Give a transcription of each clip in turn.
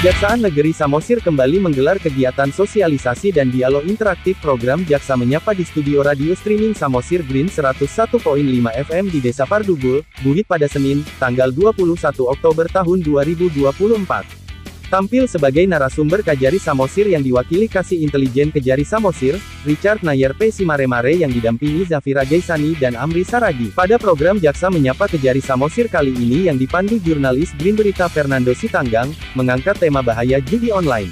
Kejaksaan Negeri Samosir kembali menggelar kegiatan sosialisasi dan dialog interaktif program Jaksa Menyapa di studio radio streaming Samosir Green 101.5 FM di Desa Pardubul, Buhit pada Senin, tanggal 21 Oktober tahun 2024. Tampil sebagai narasumber Kajari Samosir yang diwakili Kasih Intelijen Kejari Samosir, Richard Nayer P. Simaremare yang didampingi Zafira Gaisani dan Amri Saragi. Pada program Jaksa Menyapa Kejari Samosir kali ini yang dipandu jurnalis Green Berita Fernando Sitanggang, mengangkat tema bahaya judi online.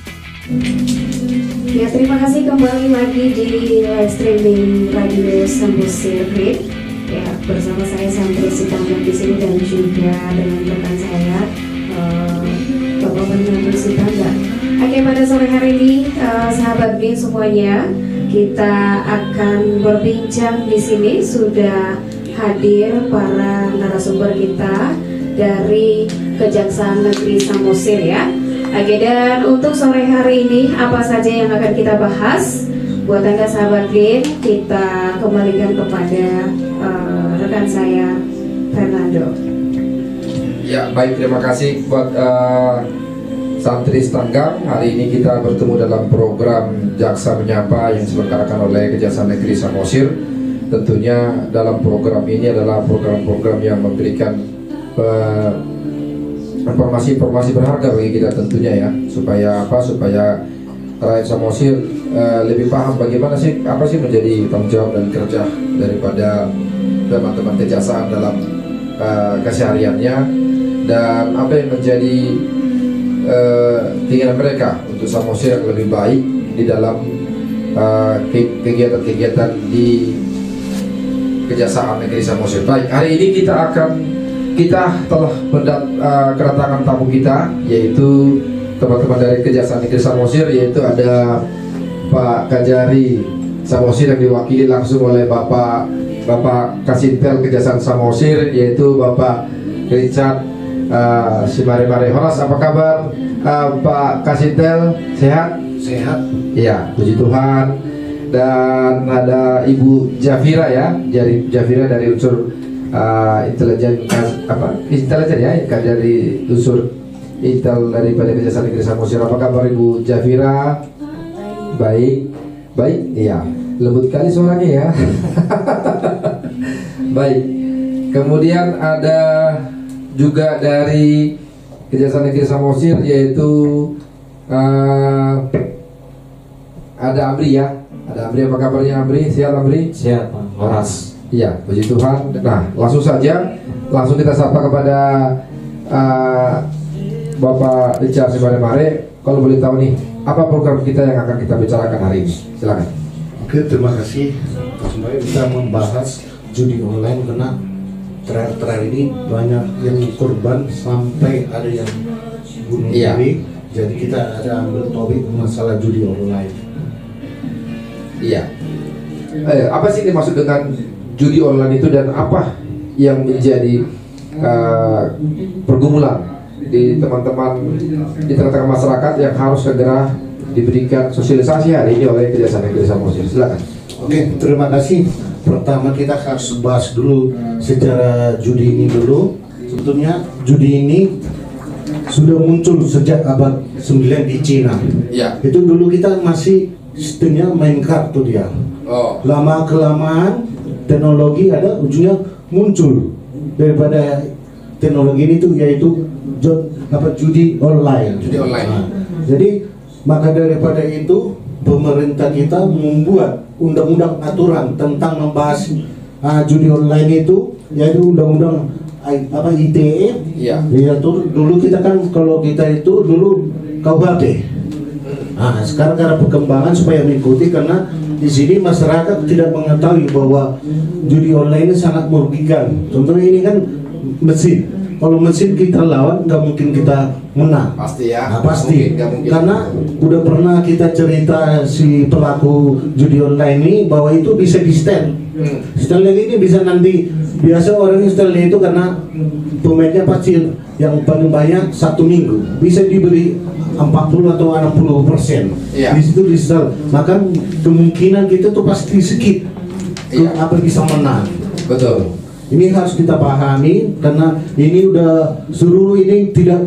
Ya, terima kasih kembali lagi di live streaming Radio Samosir Green. Ya, bersama saya Samri Sitanggang di sini dan juga dengan rekan saya Bapak Fernando Sitanggang. Oke, pada sore hari ini sahabat Green semuanya, kita akan berbincang di sini. Sudah hadir para narasumber kita dari Kejaksaan Negeri Samosir ya. Oke, dan untuk sore hari ini apa saja yang akan kita bahas? Buat Anda sahabat Green, kita kembalikan kepada rekan saya Fernando. Ya, baik, terima kasih buat Santri Sitanggang. Hari ini kita bertemu dalam program Jaksa Menyapa yang diselenggarakan oleh Kejaksaan Negeri Samosir. Tentunya dalam program ini adalah program-program yang memberikan informasi-informasi berharga bagi kita tentunya ya, supaya apa? Supaya rakyat Samosir lebih paham bagaimana sih, apa sih menjadi tanggung jawab dan kerja daripada teman-teman kejaksaan dalam kesehariannya, dan apa yang menjadi keinginan mereka untuk Samosir yang lebih baik di dalam kegiatan-kegiatan di Kejaksaan Negeri Samosir. Baik, hari ini kita telah kedatangan tamu kita, yaitu teman-teman dari Kejaksaan Negeri Samosir, yaitu ada Pak Kajari Samosir yang diwakili langsung oleh Bapak Kasintel Kejaksaan Samosir, yaitu Bapak Richard Simaremare. Horas, apa kabar Pak Kasintel? Sehat? Sehat. Iya, puji Tuhan. Dan ada Ibu Zafira ya, dari Zafira dari unsur intelijen ya, dari unsur intel daripada Kejaksaan Negeri Samosir. Apa kabar Ibu Zafira? Baik, baik. Iya, lembut kali suaranya ya. Baik. Kemudian ada juga dari Kejaksaan Negeri Samosir, yaitu ada Amri ya. Ada Amri, apa kabarnya Amri? Sehat Amri? Sehat Pak. Horas. Iya, puji Tuhan. Nah, langsung kita sapa kepada Bapak Richard Simaremare. Kalau boleh tahu nih, apa program kita yang akan kita bicarakan hari ini? Silakan. Oke, terima kasih. Sebenarnya kita membahas judi online karena terakhir ini banyak yang korban sampai ada yang bunuh diri. Jadi kita ada ambil topik masalah judi online. Iya. Apa sih dimaksud dengan judi online itu, dan apa yang menjadi pergumulan di teman-teman di tengah-tengah masyarakat yang harus segera diberikan sosialisasi hari ini oleh Kejaksaan Negeri Samosir? Silakan. Oke, terima kasih. Pertama kita harus bahas dulu sejarah judi ini dulu. Sebetulnya judi ini sudah muncul sejak abad 9 di Cina. Ya. Itu dulu kita masih sistemnya main kartu dia. Lama kelamaan teknologi ada, ujungnya muncul daripada teknologi ini tuh, yaitu judi online. Judi online. Nah, jadi maka daripada itu pemerintah kita membuat undang-undang aturan tentang membahas judi online itu, yaitu undang-undang ITE. Iya. Ya, dulu kita kan kalau kita itu dulu KUHP. Nah, sekarang karena perkembangan supaya mengikuti, karena di sini masyarakat tidak mengetahui bahwa judi online ini sangat merugikan. Contohnya ini kan mesin. Kalau mesin kita lawan, nggak mungkin kita menang. Pasti ya. Nah, pasti. Mungkin. Karena udah pernah kita cerita si pelaku judi online ini bahwa itu bisa di setel. Setel ini bisa nanti, biasa orang setel itu karena pemainnya pasti yang paling banyak 1 minggu bisa diberi 40 atau 60%. Iya. Di situ di setel. Maka kemungkinan kita tuh pasti skip. Iya. Apa bisa menang. Betul. Ini harus kita pahami, karena ini udah seluruh ini tidak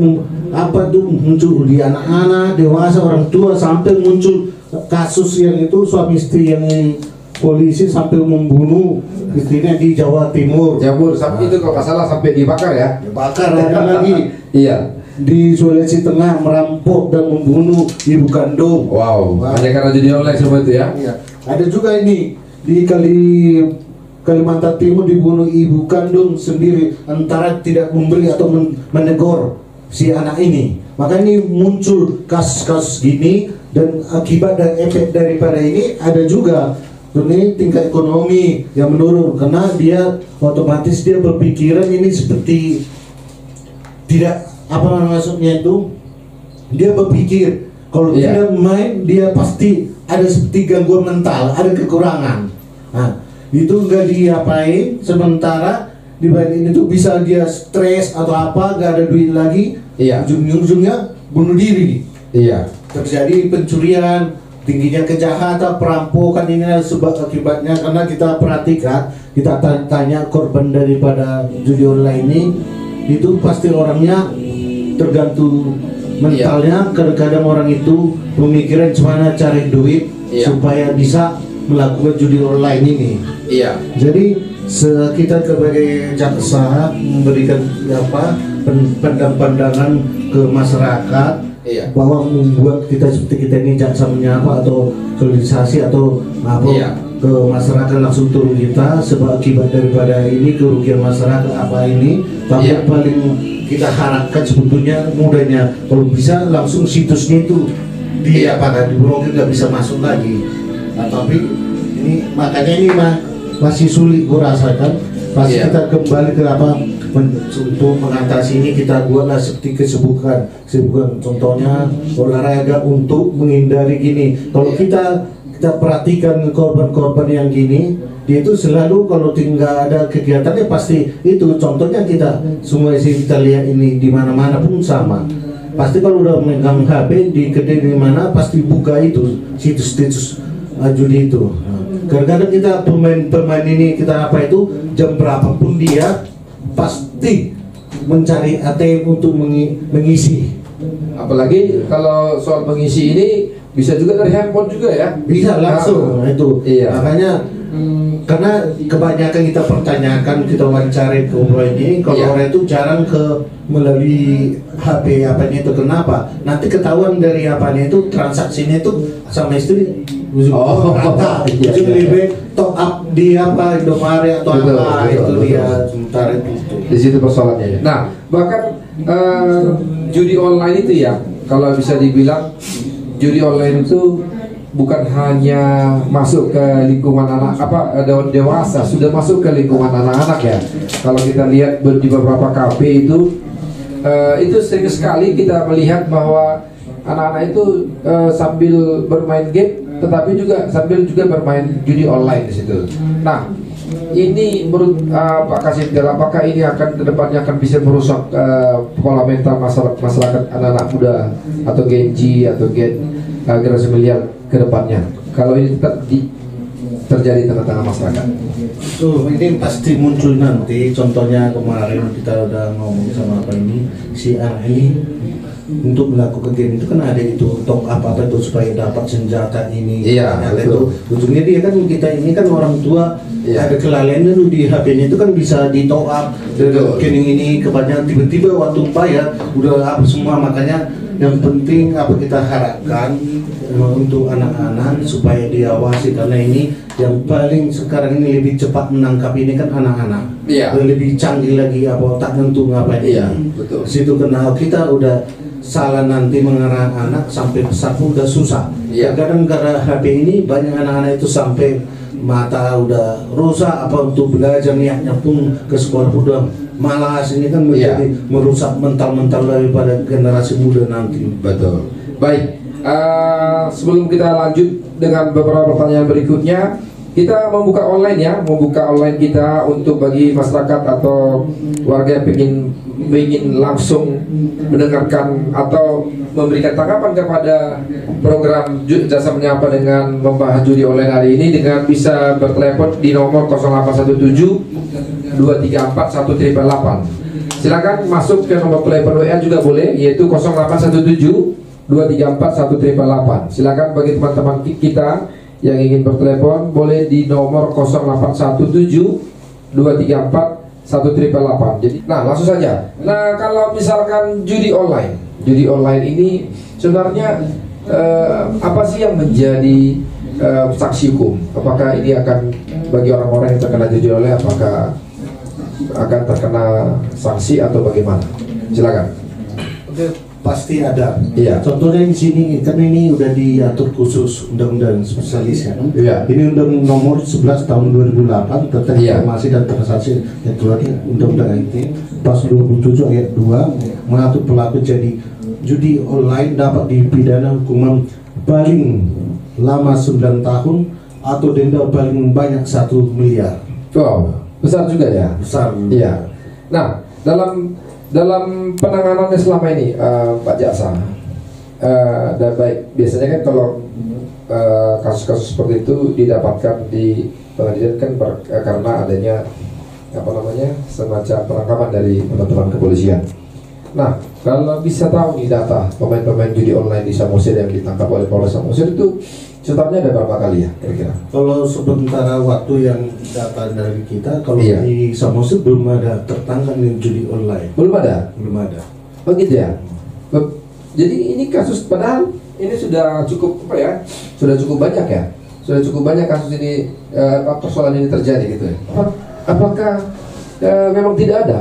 apa tuh muncul di anak-anak, dewasa, orang tua, sampai muncul kasus yang itu suami istri yang polisi sampai membunuh istrinya di Jawa Timur. Sampai itu kalau nggak salah sampai dibakar ya. Dibakar ada lagi. Iya. Di Sulawesi Tengah merampok dan membunuh ibu kandung. Wow. Hanya karena judi online semua itu ya. Iya. Ada juga ini di Kalimantan Timur dibunuh ibu kandung sendiri antara tidak memberi atau menegur si anak ini. Maka ini muncul kasus-kasus gini, dan akibat dan efek daripada ini ada juga ini tingkat ekonomi yang menurun, karena dia otomatis dia berpikiran ini seperti tidak apa maksudnya itu, dia berpikir kalau tidak main dia pasti ada seperti gangguan mental, ada kekurangan. Nah, itu nggak diapain, sementara di balik ini tuh bisa dia stres atau apa, nggak ada duit lagi, ujung-ujungnya bunuh diri. Terjadi pencurian, tingginya kejahatan, perampokan, ini sebab akibatnya. Karena kita perhatikan, kita tanya korban daripada judi online ini, itu pasti orangnya tergantung mentalnya. Kadang-kadang orang itu pemikiran gimana cari duit supaya bisa melakukan judi online ini. Jadi kita sebagai jaksa memberikan pandangan ke masyarakat, bahwa membuat kita seperti kita ini jaksa menyapa atau sosialisasi atau ke masyarakat langsung turun kita, sebab akibat daripada ini kerugian masyarakat apa ini. Tapi yang paling kita harapkan sebetulnya mudahnya kalau bisa langsung situsnya itu diblokir, nggak bisa masuk lagi. Nah, tapi ini makanya ini masih sulit gue rasakan. Pasti kita kembali ke untuk mengatasi ini, kita buatlah seperti kesibukan. Contohnya olahraga untuk menghindari gini. Kalau kita perhatikan korban-korban yang gini, dia itu selalu kalau tinggal ada kegiatannya pasti itu. Contohnya kita semua kita lihat ini di mana-mana pun sama. Pasti kalau udah megang HP di kedai di mana pasti buka itu situs-situs judi itu. Kadang-kadang kita pemain ini kita jam berapapun dia pasti mencari ATM untuk mengisi. Apalagi kalau soal mengisi ini bisa juga dari handphone juga ya. Bisa langsung itu. Makanya karena kebanyakan kita pertanyakan, kita wawancari ke ini, kalau orang itu jarang melalui HP itu. Kenapa? Nanti ketahuan dari itu transaksinya itu sama istri. Lebih top up di Indomaret atau itu dia sementara itu. Di situ persoalannya. Nah, bahkan judi online itu ya, kalau bisa dibilang judi online itu bukan hanya masuk ke lingkungan dewasa, sudah masuk ke lingkungan anak-anak ya. Kalau kita lihat di beberapa kafe itu sering sekali kita melihat bahwa anak-anak itu sambil bermain game, tetapi juga sambil bermain judi online di situ. Nah, ini menurut Pak Kasim, apakah ini akan kedepannya akan bisa merusak pola mental masyarakat anak-anak muda atau Gen Z atau generasi milenial kedepannya, kalau ini tetap terjadi tengah-tengah masyarakat? Ini pasti muncul nanti. Contohnya kemarin kita udah ngomong sama si A ini untuk melakukan game itu kan ada itu top up itu supaya dapat senjata ini. Itu ujungnya dia kan kita ini kan orang tua ada kelalaian dulu di HP-nya itu kan bisa di top up rekening ini kebanyakan, tiba-tiba waktu bayar udah up semua. Makanya yang penting kita harapkan untuk anak-anak supaya diawasi, karena ini yang paling sekarang ini lebih cepat menangkap ini kan anak-anak. Lebih canggih lagi otaknya untuk ngapain. Betul. Situ kenal kita udah salah nanti mengarah anak sampai besar pun udah susah. Kadang karena HP ini banyak anak-anak itu sampai mata udah rusak untuk belajar, niatnya pun ke sekolah udah malas. Ini kan menjadi merusak mental-mental daripada generasi muda nanti. Betul. Baik, sebelum kita lanjut dengan beberapa pertanyaan berikutnya, kita membuka online kita untuk bagi masyarakat atau warga yang ingin langsung mendengarkan atau memberikan tanggapan kepada program Jasa Menyapa dengan membahas judi online hari ini, dengan bisa bertelepon di nomor 0817 234 1888. silakan masuk ke nomor telepon WA juga boleh, yaitu 0817 234 1888. Silakan bagi teman-teman kita yang ingin bertelepon boleh di nomor 0817 234 1888. Jadi, nah langsung saja. Nah kalau misalkan judi online ini sebenarnya apa sih yang menjadi saksi hukum? Apakah ini akan bagi orang-orang yang terkena judi online, apakah akan terkena sanksi atau bagaimana? Silakan. Oke, pasti ada. Iya. Contohnya di sini kan ini udah diatur khusus undang-undang spesialis ya. Iya. Ini undang nomor 11 tahun 2008 tentang Iya. informasi dan transaksi elektronik. Undang-undang IT pasal 27 ayat 2 mengatur pelaku jadi judi online dapat dipidana hukuman paling lama 9 tahun atau denda paling banyak 1 miliar. Wow, besar juga ya. Besar. Iya. Nah, dalam penanganannya selama ini, Pak Jaksa, dan baik biasanya kan kalau kasus-kasus seperti itu didapatkan di pengadilan kan karena adanya semacam penangkapan dari teman-teman kepolisian. Nah, kalau bisa tahu nih data pemain-pemain judi online di Samosir yang ditangkap oleh Polres Samosir itu setelahnya ada berapa kali ya kira-kira? Kalau sementara waktu yang data dari kita, kalau Iya. di Samosir belum ada tertangkap yang judi online. Belum ada? Belum ada. Oh gitu ya? Jadi ini kasus, padahal ini sudah cukup sudah cukup banyak ya? Sudah cukup banyak kasus ini, persoalan ini terjadi gitu ya? Apakah memang tidak ada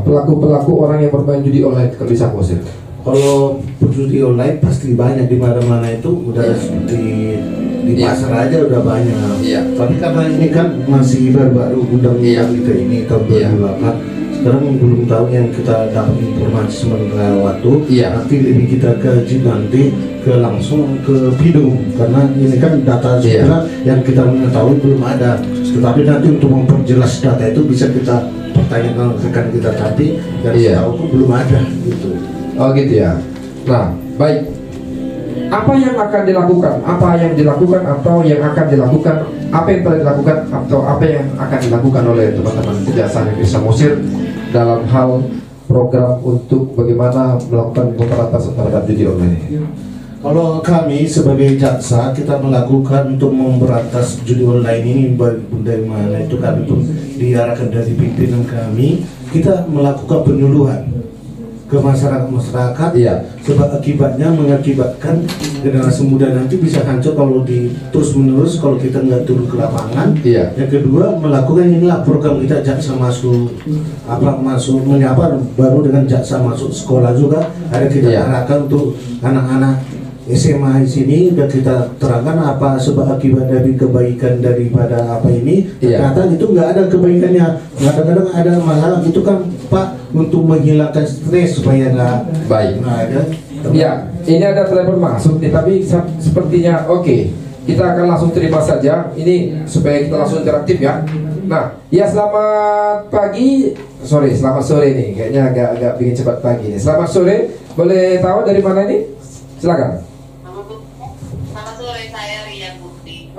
pelaku-pelaku orang yang bermain judi online di Samosir? Kalau judi online pasti banyak di mana-mana, itu udah di pasar aja udah banyak. Iya. Tapi karena ini kan masih baru undang-undang kita ini tahun 2008. Sekarang belum tahu yang kita dapat informasi sementara waktu. Iya. Nanti lebih kita kaji nanti langsung ke Pidum, karena ini kan data sebenarnya yang kita mengetahui belum ada. Tetapi nanti untuk memperjelas data itu bisa kita pertanyakan rekan kita, tapi yang tahu pun belum ada gitu. Oh gitu ya. Nah, baik. Apa yang akan dilakukan? Apa yang dilakukan atau yang akan dilakukan? Apa yang telah dilakukan atau apa yang akan dilakukan oleh teman-teman Kejaksaan Negeri Samosir dalam hal program untuk bagaimana melakukan pemberantasan terhadap judi online ini? Kalau kami sebagai jaksa, kita melakukan untuk memberantas judi online ini dari mana itu kami pun diarahkan dari pimpinan kami, kita melakukan penyuluhan ke masyarakat, sebab akibatnya mengakibatkan generasi muda nanti bisa hancur kalau terus menerus kalau kita nggak turun ke lapangan. Yang kedua, melakukan inilah program kita jaksa masuk menyapa baru dengan jaksa masuk sekolah juga ada kita arahkan untuk anak-anak SMA di sini, dan kita terangkan apa sebab akibat dari kebaikan daripada apa ini. Ternyata itu nggak ada kebaikannya. Kadang-kadang ada masalah itu kan Pak untuk menghilangkan stres supaya nggak baik. Ya, ini ada telepon masuk nih, tapi sepertinya oke. Kita akan langsung terima saja. Ini supaya kita langsung interaktif ya. Nah, ya selamat pagi, selamat sore nih. Kayaknya agak bikin cepat pagi nih. Selamat sore. Boleh tahu dari mana ini? Silakan.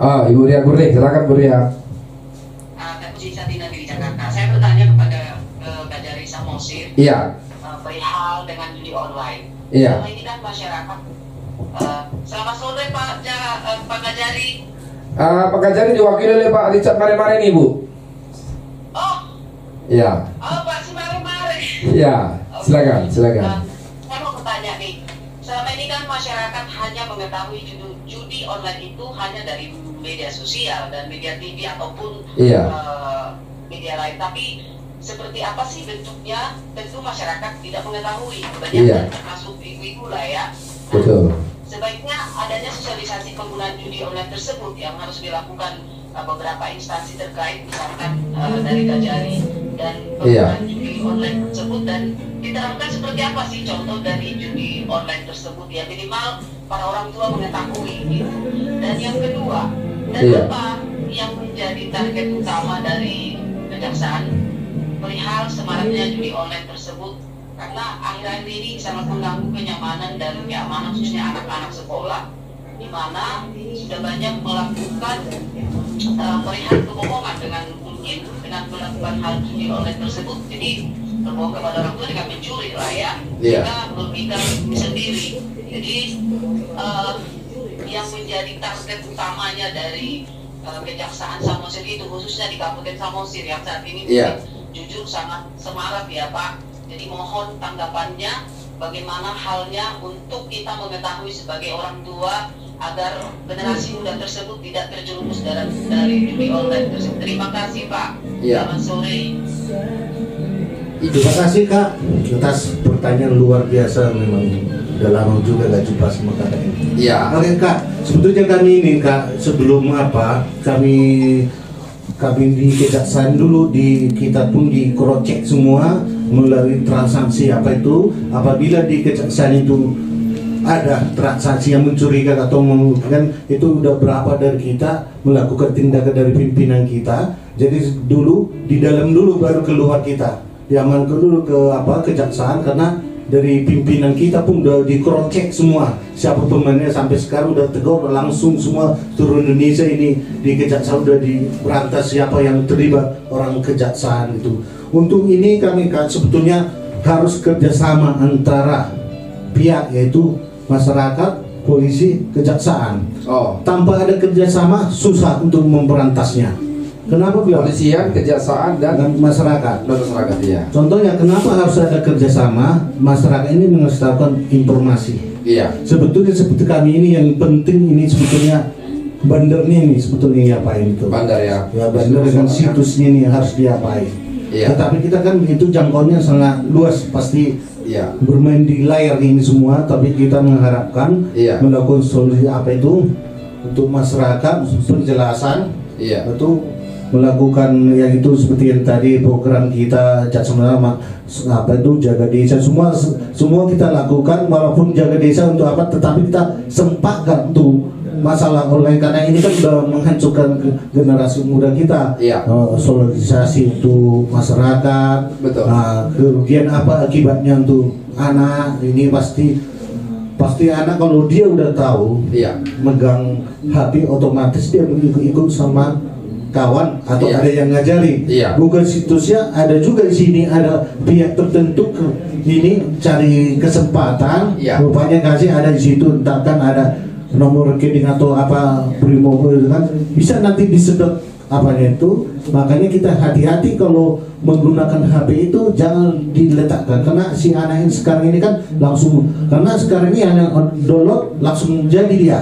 Ah, Ibu Ria Gurning, silakan Bu Ria. Puji Satina di Jakarta. Saya bertanya kepada Kajari Samosir. Iya. Perihal dengan judi online. Iya. Selama ini kan masyarakat. Selamat sore Pak Kajari. Pak Kajari diwakili oleh Pak Richard Mare-Mare nih Bu. Oh. Iya. Oh Pak si Mare-Mare. Iya. Silakan. Saya mau bertanya nih. Selama ini kan masyarakat hanya mengetahui judi online itu hanya dari media sosial dan media TV ataupun media lain. Tapi seperti apa sih bentuknya? Tentu masyarakat tidak mengetahui. Banyak termasuk ibu-ibu lah ya. Betul. Sebaiknya adanya sosialisasi penggunaan judi online tersebut yang harus dilakukan beberapa instansi terkait, misalkan dari Kajari dan penggunaan judi online tersebut, dan diterapkan seperti apa sih contoh dari judi online tersebut ya, minimal para orang tua mengetahui gitu. Dan yang kedua, dan apa yang menjadi target utama dari kejaksaan perihal semaraknya judi online tersebut, karena akhir-akhir ini sangat mengganggu kenyamanan dan keamanan khususnya anak-anak sekolah, di mana sudah banyak melakukan perihal kebohongan dengan melakukan hal judi online tersebut. Jadi berbohong kepada orang tua dengan mencuri lah ya. Iya. Kita merugikan sendiri. Jadi yang menjadi target utamanya dari Kejaksaan Samosir itu, khususnya di Kabupaten Samosir yang saat ini jujur sangat semarak ya Pak. Jadi mohon tanggapannya bagaimana halnya untuk kita mengetahui sebagai orang tua agar generasi muda tersebut tidak terjerumus dari judi online tersebut. Terima kasih Pak. Selamat sore. Terima kasih Kak atas pertanyaan luar biasa, memang udah lama juga gak jumpa sama Kak ini. Iya. Oke Kak, sebetulnya kami ini Kak sebelum kami di Kejaksaan dulu kita pun di cross check semua melalui transaksi apabila di Kejaksaan itu ada transaksi yang mencurigakan atau memungkinkan, itu udah berapa dari kita melakukan tindakan dari pimpinan kita. Jadi di dalam dulu baru keluar kita. Diamankan dulu ke Kejaksaan, karena dari pimpinan kita pun udah di cross check semua siapa pemainnya, sampai sekarang udah tegur langsung semua seluruh Indonesia ini di Kejaksaan udah diberantas siapa yang terlibat orang Kejaksaan itu. Untuk ini kami Kak sebetulnya harus kerjasama antara pihak, yaitu masyarakat, polisi, Kejaksaan. Tanpa ada kerjasama susah untuk memberantasnya. Kenapa bilang? Polisian, Kejaksaan dan masyarakat. Masyarakat ya. Contohnya kenapa harus ada kerjasama? Masyarakat ini mengetahui informasi. Iya. Sebetulnya seperti kami ini yang penting ini sebetulnya bandarnya ini sebetulnya diapain itu? Bandar ya. Ya bandar dengan situsnya ini harus diapain. Iya. Tetapi kita kan itu jangkauannya sangat luas, pasti bermain di layar ini semua. Tapi kita mengharapkan melakukan solusi untuk masyarakat, penjelasan, itu melakukan yang itu seperti yang tadi program kita jaga desa, semua kita lakukan, walaupun jaga desa untuk tetapi kita sempatkan tuh masalah online, karena ini kan sudah menghancurkan generasi muda kita. Sosialisasi untuk masyarakat. Betul. Kerugian apa akibatnya untuk anak ini pasti anak kalau dia udah tahu megang HP otomatis dia ikut sama kawan atau ada yang ngajari. Bukan situsnya, ada juga di sini ada pihak tertentu ini cari kesempatan, rupanya kasih ada di situ, entah kan ada nomor rekening atau Brimob kan bisa nanti disedot itu. Makanya kita hati-hati kalau menggunakan HP itu, jangan diletakkan, karena si anak ini sekarang ini kan langsung, karena sekarang ini anak download langsung jadi dia.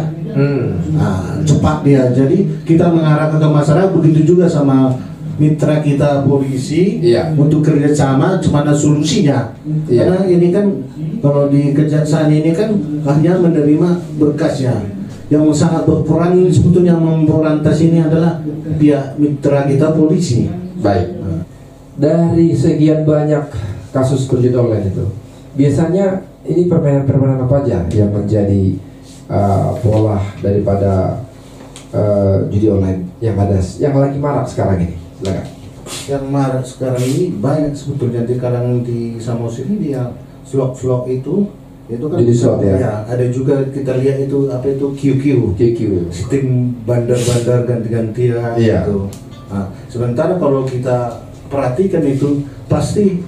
Cepat dia. Jadi kita mengarahkan ke masyarakat, begitu juga sama mitra kita polisi untuk kerjasama gimana solusinya. Karena ini kan kalau di Kejaksaan ini kan hanya menerima berkasnya. Yang sangat berperan sebetulnya memberantas ini adalah pihak mitra kita polisi. Baik. Dari sekian banyak kasus judi online itu, biasanya ini permainan-permainan apa aja yang menjadi pola daripada judi online yang lagi marak sekarang ini? Silakan. Yang marak sekarang ini banyak sebetulnya di kalangan di Samosir ini, dia vlog itu kan jadi slot ya. Ada juga kita lihat itu QQ sistem bandar-bandar ganti-gantian gitu. Sementara kalau kita perhatikan itu pasti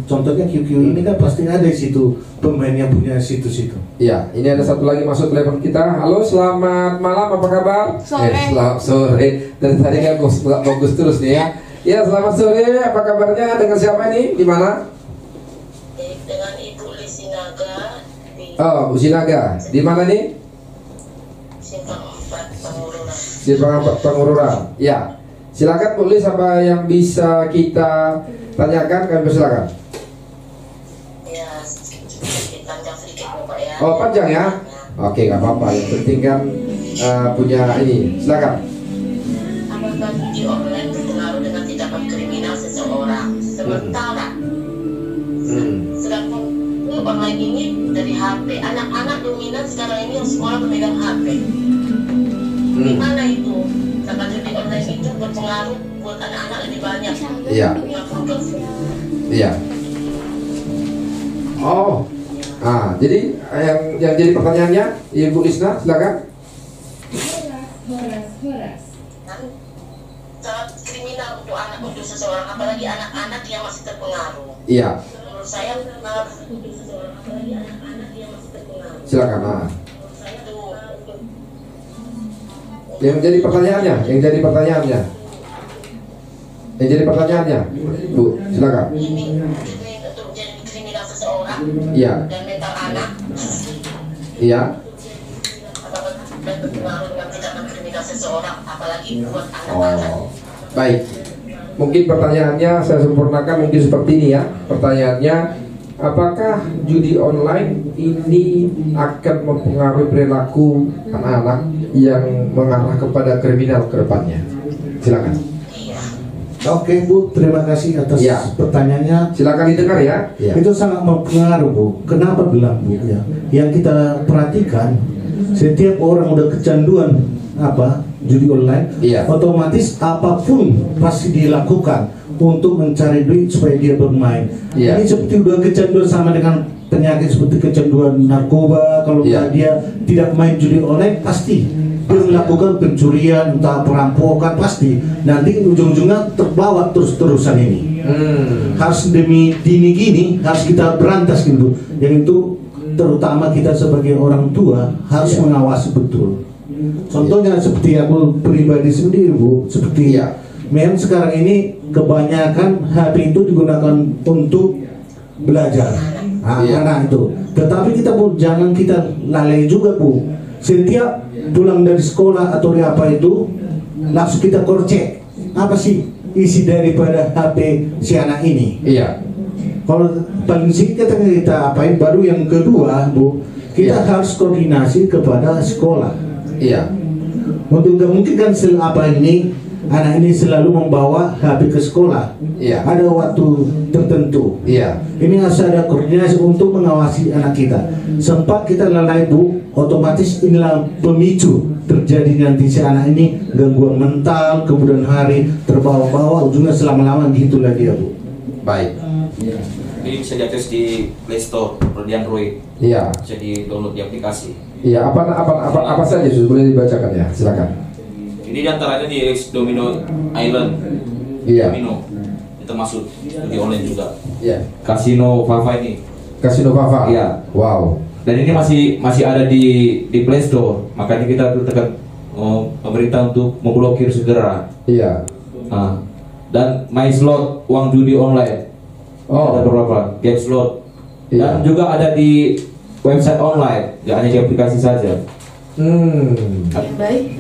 contohnya QQ ini kan pasti ada di situ pemain yang punya situs itu. Iya, ini ada satu lagi masuk telepon kita. Halo, selamat malam, apa kabar? Sore. Sore. Dari tadi kan bagus terus nih ya. Ya, selamat sore. Apa kabarnya? Dengan siapa nih? Di mana? Dengan Ibu Lisinaga. Bu Sinaga. Di mana nih? Simpang 4 Pengururan. Simpang 4 Pengururan. Ya. Silakan Bu Lis, apa yang bisa kita tanyakan? Kami persilakan. Ya, panjang sedikit Bapak ya. Oh, panjang ya? Oke, nggak apa-apa. Yang penting kan punya ini. Silakan. Apakah judi online berpengaruh dengan tindakan kriminal seseorang? Sementara sedangkan online ini dari HP. Anak-anak dominan sekarang ini yang sekolah pemegang HP. Di mana itu? Sedangkan judi online itu berpengaruh buat anak-anak lebih banyak. Iya. Iya. Oh. Jadi yang jadi pertanyaannya, Ibu Lisna, silakan. sangat kriminal untuk seseorang, apalagi anak-anak yang masih terpengaruh. Iya. Menurut saya untuk seseorang, apalagi anak-anak yang masih terpengaruh. Silakan. Menurut saya itu Yang jadi pertanyaannya, Bu, silakan. ini untuk jadi kriminal seseorang Iya. dan mental anak. Iya. Apakah berpengaruh dengan tindakan kriminal seseorang, apalagi buat anak-anak. Oh, baik. Mungkin pertanyaannya saya sempurnakan mungkin seperti ini ya. Pertanyaannya, apakah judi online ini akan mempengaruhi perilaku anak-anak yang mengarah kepada kriminal ke depannya? Silakan. Oke Bu, terima kasih atas Ya. pertanyaannya. Silakan didengar ya. Itu sangat mempengaruhi Bu. Kenapa bilang Bu? Ya. Yang kita perhatikan, setiap orang udah kecanduan judi online, otomatis apapun pasti dilakukan untuk mencari duit supaya dia bermain. Ini seperti udah kecanduan sama dengan penyakit seperti kecanduan narkoba. Kalau dia tidak main judi online, pasti dia melakukan pencurian, entah perampokan, pasti nanti ujung-ujungnya terbawa terus-terusan ini. Harus demi dini gini harus kita berantas gitu. Yang itu terutama kita sebagai orang tua harus mengawasi betul. Contohnya seperti aku pribadi sendiri Bu, seperti memang sekarang ini kebanyakan HP itu digunakan untuk belajar, anak itu. Tetapi kita Bu, jangan kita lalai juga Bu. Setiap pulang dari sekolah atau apa itu langsung kita cek apa sih isi daripada HP si anak ini. Kalau paling singkat kita apain, baru yang kedua Bu, kita harus koordinasi kepada sekolah. Untuk gak mungkin kan ini anak ini selalu membawa HP ke sekolah. Ada waktu tertentu. Ini harus ada koordinasi untuk mengawasi anak kita. Sempat kita lalai Bu, otomatis inilah pemicu terjadi nanti si anak ini gangguan mental, kemudian hari terbawa-bawa, ujungnya selama-lama gitulah dia Bu. Baik. Ini bisa diakses di Play Store atau di Android. Bisa di-download di aplikasi. Apa saja boleh dibacakan ya, silakan. Ini diantaranya di Ex Domino Island. Domino. Itu termasuk di online juga. Casino Fafa ini. Casino Fafa. Wow. Dan ini masih ada di Play Store. Makanya kita tekan pemerintah untuk memblokir segera. Dan My Slot, uang judi online. Ada beberapa game slot. Dan juga ada di website online, nggak hanya di aplikasi saja. Baik,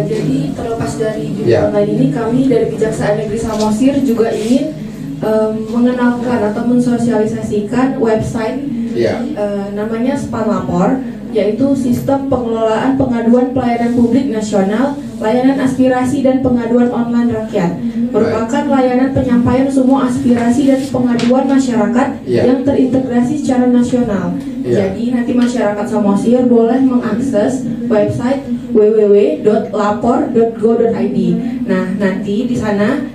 jadi terlepas dari judi online ini, kami dari Kejaksaan Negeri Samosir juga ingin mengenalkan atau mensosialisasikan website namanya SPAN Lapor, yaitu Sistem Pengelolaan Pengaduan Pelayanan Publik Nasional, Layanan Aspirasi dan Pengaduan Online Rakyat. Merupakan layanan penyampaian semua aspirasi dan pengaduan masyarakat yang terintegrasi secara nasional. Jadi nanti masyarakat Samosir boleh mengakses website www.lapor.go.id. Nah, nanti di sana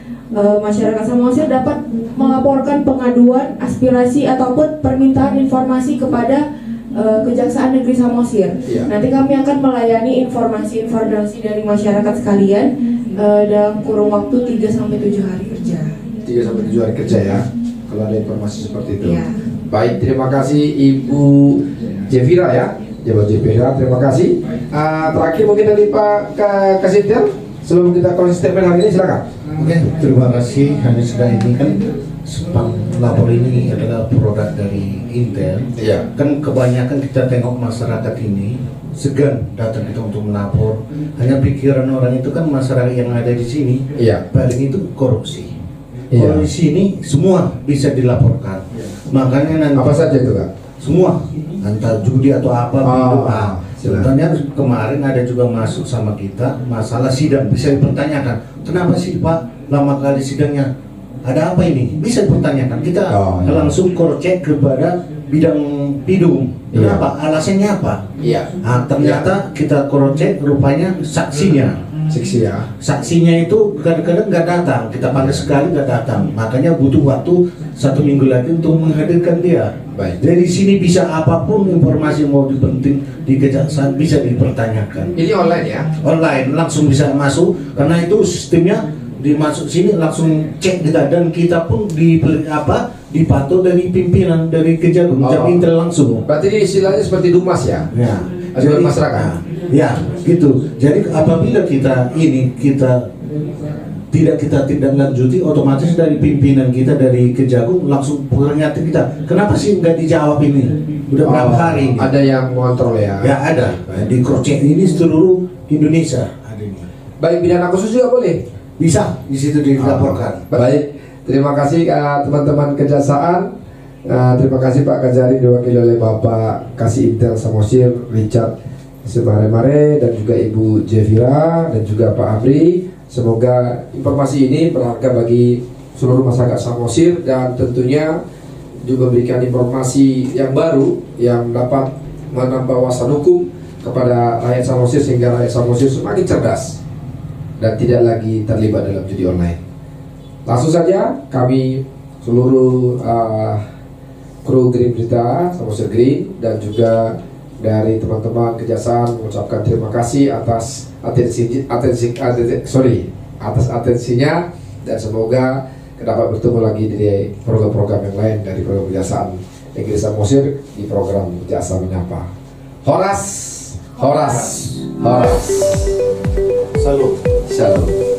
masyarakat Samosir dapat melaporkan pengaduan, aspirasi ataupun permintaan informasi kepada Kejaksaan Negeri Samosir. Nanti kami akan melayani informasi-informasi dari masyarakat sekalian dalam kurun waktu 3-7 hari kerja. 3-7 hari kerja ya, kalau ada informasi seperti itu. Baik, terima kasih Ibu Jevira ya, Ibu Jevira, terima kasih. Terakhir mungkin dari Pak Kasintel, sebelum kita closing statement hari ini, silakan. Oke, terima kasih. Hanya sudah ini kan SPAN Lapor ini adalah produk dari Intel. Kan kebanyakan kita tengok masyarakat ini segan datang kita untuk melapor. Hanya pikiran orang itu kan masyarakat yang ada di sini paling itu korupsi. Kalau di sini semua bisa dilaporkan. Makanya nanti apa saja itu Kak? Semua, entah judi atau apa. Contohnya kemarin ada juga masuk sama kita masalah sidang, bisa dipertanyakan. Kenapa sih Pak lama kali sidangnya? Ada apa ini? Bisa dipertanyakan. Kita langsung cek kepada bidang pidum. Kenapa? Alasannya apa? Ternyata kita cek rupanya saksinya. Saksinya itu kadang-kadang nggak datang. Kita panggil sekali nggak datang. Makanya butuh waktu 1 minggu lagi untuk menghadirkan dia. Dari sini bisa apapun informasi mau dipenting di kejaksaan bisa dipertanyakan. Ini online ya? Online, langsung bisa masuk karena itu sistemnya dimasuk sini langsung cek kita, dan kita pun dipantau dari pimpinan dari Kejagung, intel langsung. Berarti ini istilahnya seperti Dumas ya? Ya. Aduan masyarakat. Ya, gitu. Jadi apabila kita tidak lanjuti, otomatis dari pimpinan kita dari Kejagung langsung peringati kita. Kenapa sih nggak dijawab ini? Udah berapa hari? Ada yang mengontrol ya? Ya ada. Di cross check ini seluruh Indonesia ada ini. Baik, pidana khusus juga boleh? Bisa di situ dilaporkan. Baik, terima kasih teman-teman kejaksaan. Terima kasih Pak Kajari diwakili oleh Bapak Kasih Intel Samosir Richard Semare-Mare dan juga Ibu Jevira dan juga Pak Amri. Semoga informasi ini berharga bagi seluruh masyarakat Samosir dan tentunya juga memberikan informasi yang baru yang dapat menambah wawasan hukum kepada rakyat Samosir sehingga rakyat Samosir semakin cerdas dan tidak lagi terlibat dalam judi online. Langsung saja kami seluruh kru Green Berita Samosir Green dan juga dari teman-teman kejaksaan mengucapkan terima kasih atas atensinya dan semoga dapat bertemu lagi di program-program yang lain dari program kejaksaan negeri Samosir di program Jaksa Menyapa. Horas. Salut.